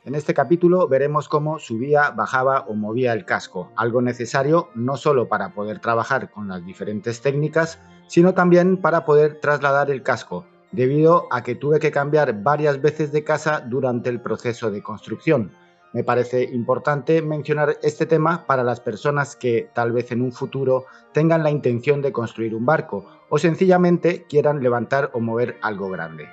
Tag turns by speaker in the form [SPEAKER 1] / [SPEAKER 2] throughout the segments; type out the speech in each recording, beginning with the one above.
[SPEAKER 1] En este capítulo veremos cómo subía, bajaba o movía el casco, algo necesario no solo para poder trabajar con las diferentes técnicas, sino también para poder trasladar el casco, debido a que tuve que cambiar varias veces de casa durante el proceso de construcción. Me parece importante mencionar este tema para las personas que tal vez en un futuro tengan la intención de construir un barco o sencillamente quieran levantar o mover algo grande.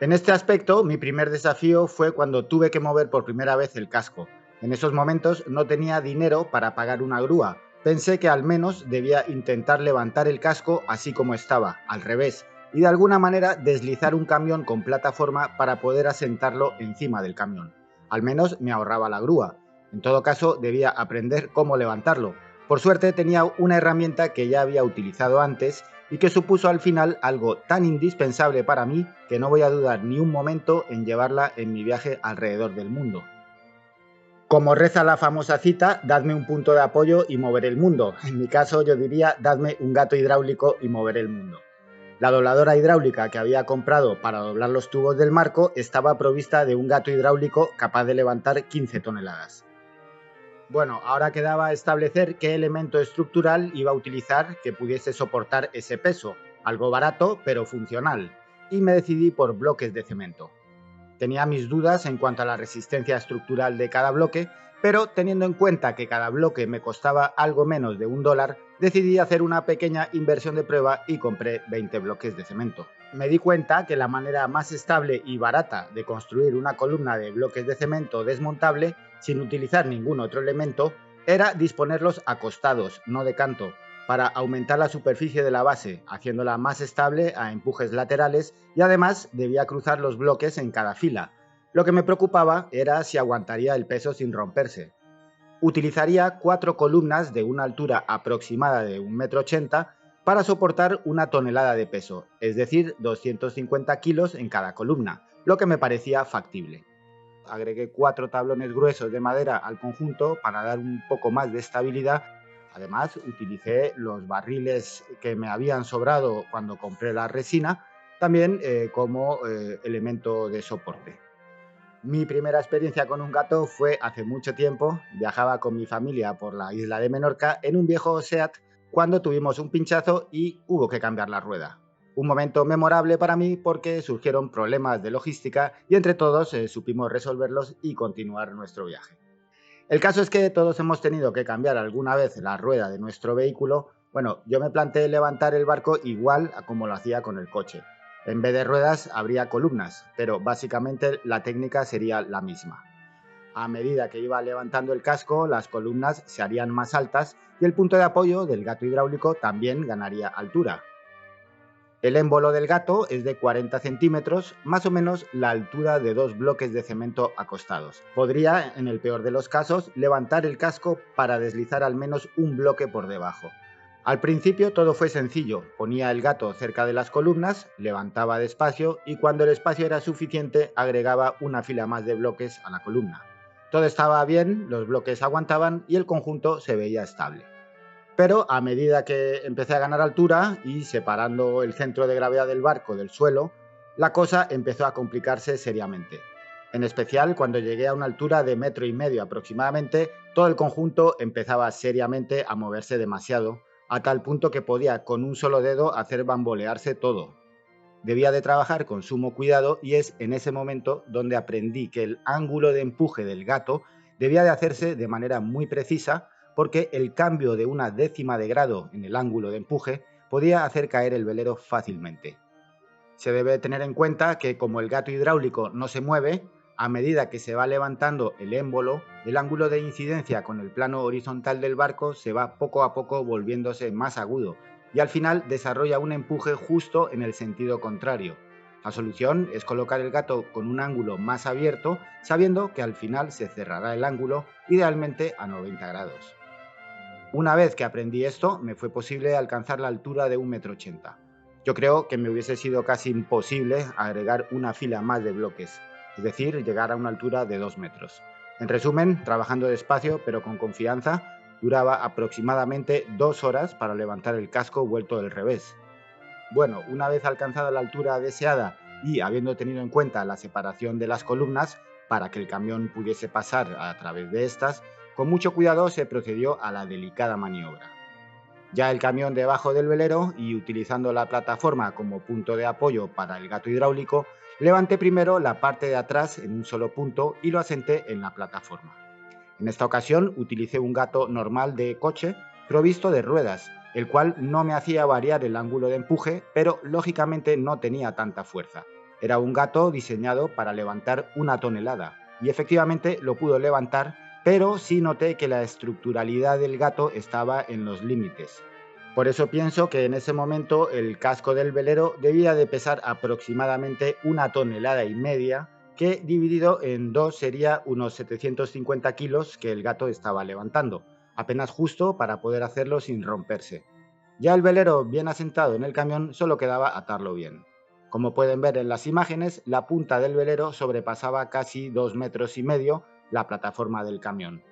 [SPEAKER 1] En este aspecto, mi primer desafío fue cuando tuve que mover por primera vez el casco. En esos momentos no tenía dinero para pagar una grúa. Pensé que al menos debía intentar levantar el casco así como estaba, al revés, y de alguna manera deslizar un camión con plataforma para poder asentarlo encima del camión. Al menos me ahorraba la grúa. En todo caso, debía aprender cómo levantarlo. Por suerte tenía una herramienta que ya había utilizado antes y que supuso al final algo tan indispensable para mí que no voy a dudar ni un momento en llevarla en mi viaje alrededor del mundo. Como reza la famosa cita, dadme un punto de apoyo y moveré el mundo. En mi caso yo diría, dadme un gato hidráulico y moveré el mundo. La dobladora hidráulica que había comprado para doblar los tubos del marco estaba provista de un gato hidráulico capaz de levantar 15 toneladas. Bueno, ahora quedaba establecer qué elemento estructural iba a utilizar que pudiese soportar ese peso, algo barato pero funcional, y me decidí por bloques de cemento. Tenía mis dudas en cuanto a la resistencia estructural de cada bloque, pero teniendo en cuenta que cada bloque me costaba algo menos de $1, decidí hacer una pequeña inversión de prueba y compré 20 bloques de cemento. Me di cuenta que la manera más estable y barata de construir una columna de bloques de cemento desmontable sin utilizar ningún otro elemento era disponerlos acostados, no de canto, para aumentar la superficie de la base, haciéndola más estable a empujes laterales, y además debía cruzar los bloques en cada fila. Lo que me preocupaba era si aguantaría el peso sin romperse. Utilizaría 4 columnas de una altura aproximada de 1,80 m para soportar 1 tonelada de peso, es decir, 250 kilos en cada columna, lo que me parecía factible. Agregué 4 tablones gruesos de madera al conjunto para dar un poco más de estabilidad. Además, utilicé los barriles que me habían sobrado cuando compré la resina, también como elemento de soporte. Mi primera experiencia con un gato fue hace mucho tiempo. Viajaba con mi familia por la isla de Menorca en un viejo SEAT cuando tuvimos un pinchazo y hubo que cambiar la rueda. Un momento memorable para mí porque surgieron problemas de logística y entre todos supimos resolverlos y continuar nuestro viaje. El caso es que todos hemos tenido que cambiar alguna vez la rueda de nuestro vehículo. Bueno, yo me planteé levantar el barco igual a como lo hacía con el coche. En vez de ruedas habría columnas, pero básicamente la técnica sería la misma. A medida que iba levantando el casco, las columnas se harían más altas y el punto de apoyo del gato hidráulico también ganaría altura. El émbolo del gato es de 40 centímetros, más o menos la altura de 2 bloques de cemento acostados. Podría, en el peor de los casos, levantar el casco para deslizar al menos un bloque por debajo. Al principio todo fue sencillo, ponía el gato cerca de las columnas, levantaba despacio y cuando el espacio era suficiente agregaba una fila más de bloques a la columna. Todo estaba bien, los bloques aguantaban y el conjunto se veía estable. Pero a medida que empecé a ganar altura y separando el centro de gravedad del barco del suelo, la cosa empezó a complicarse seriamente. En especial cuando llegué a una altura de 1,5 m aproximadamente, todo el conjunto empezaba seriamente a moverse demasiado, a tal punto que podía con un solo dedo hacer bambolearse todo. Debía de trabajar con sumo cuidado y es en ese momento donde aprendí que el ángulo de empuje del gato debía de hacerse de manera muy precisa porque el cambio de 1/10 de grado en el ángulo de empuje podía hacer caer el velero fácilmente. Se debe tener en cuenta que como el gato hidráulico no se mueve, a medida que se va levantando el émbolo, el ángulo de incidencia con el plano horizontal del barco se va poco a poco volviéndose más agudo y al final desarrolla un empuje justo en el sentido contrario. La solución es colocar el gato con un ángulo más abierto, sabiendo que al final se cerrará el ángulo, idealmente a 90 grados. Una vez que aprendí esto, me fue posible alcanzar la altura de 1,80 m. Yo creo que me hubiese sido casi imposible agregar una fila más de bloques, es decir, llegar a una altura de 2 metros. En resumen, trabajando despacio pero con confianza, duraba aproximadamente 2 horas para levantar el casco vuelto del revés. Bueno, una vez alcanzada la altura deseada y habiendo tenido en cuenta la separación de las columnas, para que el camión pudiese pasar a través de estas, con mucho cuidado se procedió a la delicada maniobra. Ya el camión debajo del velero y utilizando la plataforma como punto de apoyo para el gato hidráulico, levanté primero la parte de atrás en un solo punto y lo asenté en la plataforma. En esta ocasión utilicé un gato normal de coche provisto de ruedas, el cual no me hacía variar el ángulo de empuje, pero lógicamente no tenía tanta fuerza. Era un gato diseñado para levantar 1 tonelada, y efectivamente lo pudo levantar, pero sí noté que la estructuralidad del gato estaba en los límites. Por eso pienso que en ese momento el casco del velero debía de pesar aproximadamente 1,5 toneladas, que dividido en dos sería unos 750 kilos que el gato estaba levantando, apenas justo para poder hacerlo sin romperse. Ya el velero bien asentado en el camión solo quedaba atarlo bien. Como pueden ver en las imágenes, la punta del velero sobrepasaba casi 2,5 metros la plataforma del camión.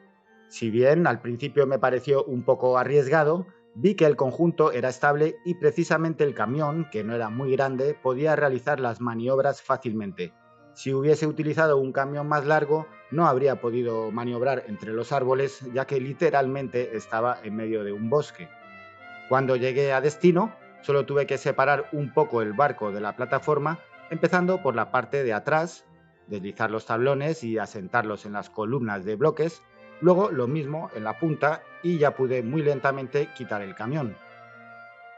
[SPEAKER 1] Si bien al principio me pareció un poco arriesgado, vi que el conjunto era estable y precisamente el camión, que no era muy grande, podía realizar las maniobras fácilmente. Si hubiese utilizado un camión más largo, no habría podido maniobrar entre los árboles, ya que literalmente estaba en medio de un bosque. Cuando llegué a destino, solo tuve que separar un poco el barco de la plataforma, empezando por la parte de atrás, deslizar los tablones y asentarlos en las columnas de bloques, luego lo mismo en la punta y ya pude muy lentamente quitar el camión.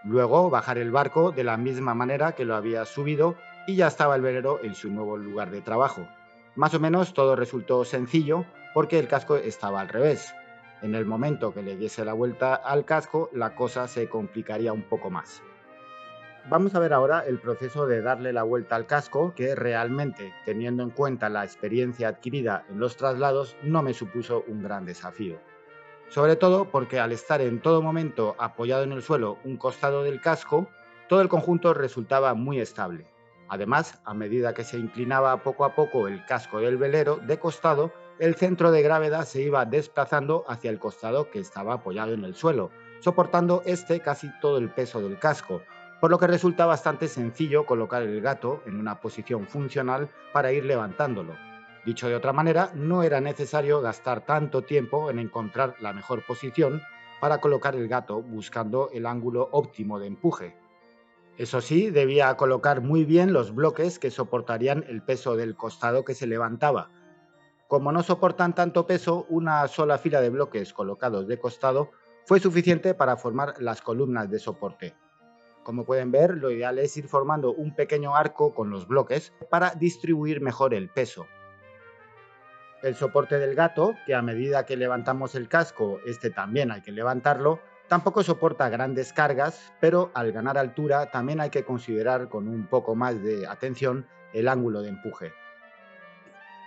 [SPEAKER 1] Luego bajar el barco de la misma manera que lo había subido y ya estaba el velero en su nuevo lugar de trabajo. Más o menos todo resultó sencillo porque el casco estaba al revés. En el momento que le diese la vuelta al casco, la cosa se complicaría un poco más. Vamos a ver ahora el proceso de darle la vuelta al casco, que realmente, teniendo en cuenta la experiencia adquirida en los traslados, no me supuso un gran desafío. Sobre todo porque al estar en todo momento apoyado en el suelo un costado del casco, todo el conjunto resultaba muy estable. Además, a medida que se inclinaba poco a poco el casco del velero de costado, el centro de gravedad se iba desplazando hacia el costado que estaba apoyado en el suelo, soportando casi todo el peso del casco, por lo que resulta bastante sencillo colocar el gato en una posición funcional para ir levantándolo. Dicho de otra manera, no era necesario gastar tanto tiempo en encontrar la mejor posición para colocar el gato buscando el ángulo óptimo de empuje. Eso sí, debía colocar muy bien los bloques que soportarían el peso del costado que se levantaba. Como no soportan tanto peso, una sola fila de bloques colocados de costado fue suficiente para formar las columnas de soporte. Como pueden ver, lo ideal es ir formando un pequeño arco con los bloques para distribuir mejor el peso. El soporte del gato, que a medida que levantamos el casco, también hay que levantarlo, tampoco soporta grandes cargas, pero al ganar altura también hay que considerar con un poco más de atención el ángulo de empuje.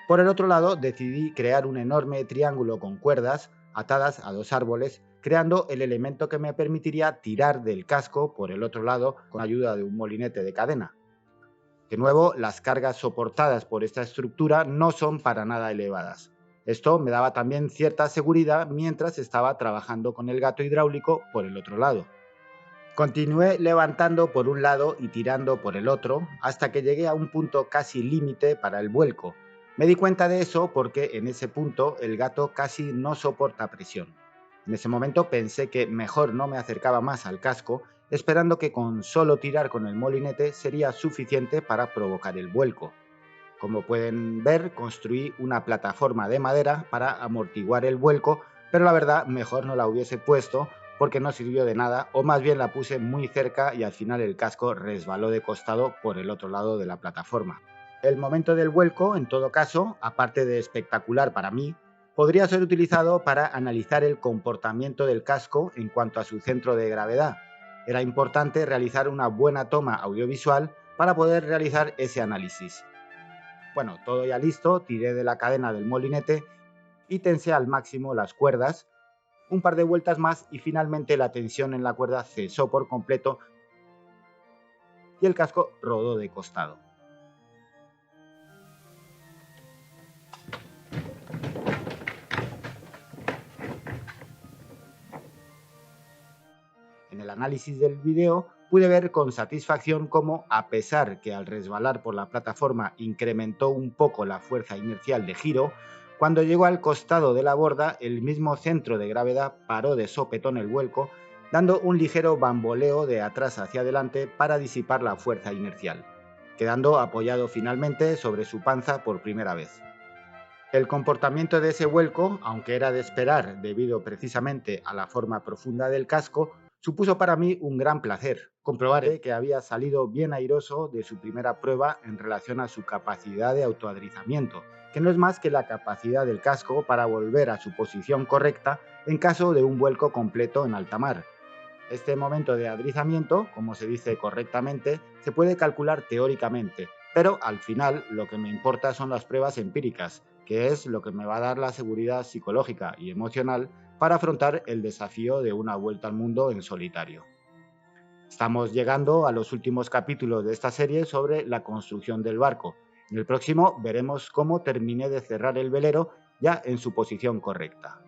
[SPEAKER 1] Por el otro lado, decidí crear un enorme triángulo con cuerdas atadas a dos árboles, creando el elemento que me permitiría tirar del casco por el otro lado con ayuda de un molinete de cadena. De nuevo, las cargas soportadas por esta estructura no son para nada elevadas. Esto me daba también cierta seguridad mientras estaba trabajando con el gato hidráulico por el otro lado. Continué levantando por un lado y tirando por el otro hasta que llegué a un punto casi límite para el vuelco. Me di cuenta de eso porque en ese punto el gato casi no soporta presión. En ese momento pensé que mejor no me acercaba más al casco, esperando que con solo tirar con el molinete sería suficiente para provocar el vuelco. Como pueden ver, construí una plataforma de madera para amortiguar el vuelco, pero la verdad mejor no la hubiese puesto porque no sirvió de nada, o más bien la puse muy cerca y al final el casco resbaló de costado por el otro lado de la plataforma. El momento del vuelco, en todo caso, aparte de espectacular para mí, podría ser utilizado para analizar el comportamiento del casco en cuanto a su centro de gravedad. Era importante realizar una buena toma audiovisual para poder realizar ese análisis. Bueno, todo ya listo, tiré de la cadena del molinete y tensé al máximo las cuerdas, un par de vueltas más y finalmente la tensión en la cuerda cesó por completo y el casco rodó de costado. En el análisis del video pude ver con satisfacción cómo, a pesar que al resbalar por la plataforma incrementó un poco la fuerza inercial de giro, cuando llegó al costado de la borda, el mismo centro de gravedad paró de sopetón el vuelco, dando un ligero bamboleo de atrás hacia adelante para disipar la fuerza inercial, quedando apoyado finalmente sobre su panza por primera vez. El comportamiento de ese vuelco, aunque era de esperar debido precisamente a la forma profunda del casco, supuso para mí un gran placer comprobar que había salido bien airoso de su primera prueba en relación a su capacidad de autoadrizamiento, que no es más que la capacidad del casco para volver a su posición correcta en caso de un vuelco completo en alta mar. Este momento de adrizamiento, como se dice correctamente, se puede calcular teóricamente, pero al final lo que me importa son las pruebas empíricas, que es lo que me va a dar la seguridad psicológica y emocional para afrontar el desafío de una vuelta al mundo en solitario. Estamos llegando a los últimos capítulos de esta serie sobre la construcción del barco. En el próximo veremos cómo terminé de cerrar el velero ya en su posición correcta.